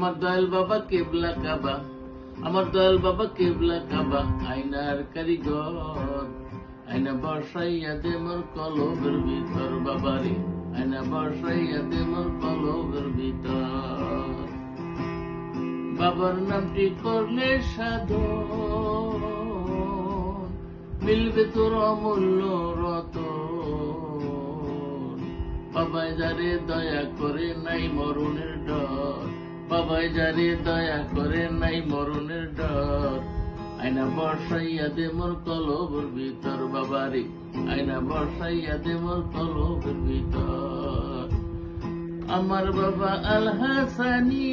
আমার দয়াল বাবা কেবলা কাবা, আমার দয়াল বাবা কেবলা কাবা, আয়নার কারিগর। আয়না বসাইয়া দে মোর কলবের ভিতর বাবারে, আয়না বসাইয়া দে মোর কলবের ভিতর। বাবার নামটি করলে সাধন, মিলবে তোর অমূল্য রতন। বাবাই যারে দয়া করে নাই মরণের ডর, বাবাই যারে দয়া করে নাই মরণের ডর। আয়না বসাইয়া দে মোর কলবের ভিতর বাবারে, আয়না বসাইয়া দে মোর কলবের ভিতর। আমার বাবা আল হাসানি,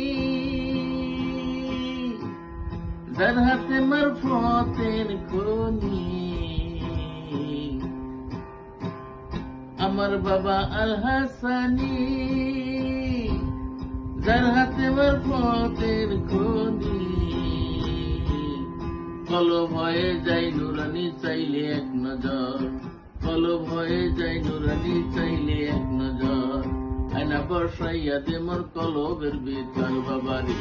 যার হাতে মারফতের খনি। আমার বাবা আল হাসানি, যার হাতে মারফতের খনি। কলব হয়ে যাই নুরানি চাইলে এক নজর, কলব হয়ে যাই নুরানি চাইলে এক নজর। আয়না বসাইয়া দে মোর কলবের ভিতর বাবারে,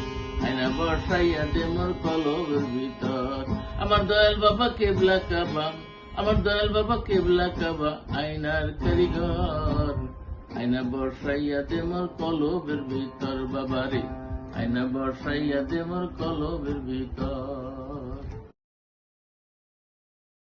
আয়না বসাইয়া দে মোর কলবের ভিতর। আমার দয়াল বাবা কেবলা কাবা, আমার দয়াল বাবা কেবলা কাবা, আয়নার কারিগর। আয়না বসাইয়া দে মোর কলবের ভিতর বাবারে, আয়না বসাইয়া দে মোর কলবের ভিতর।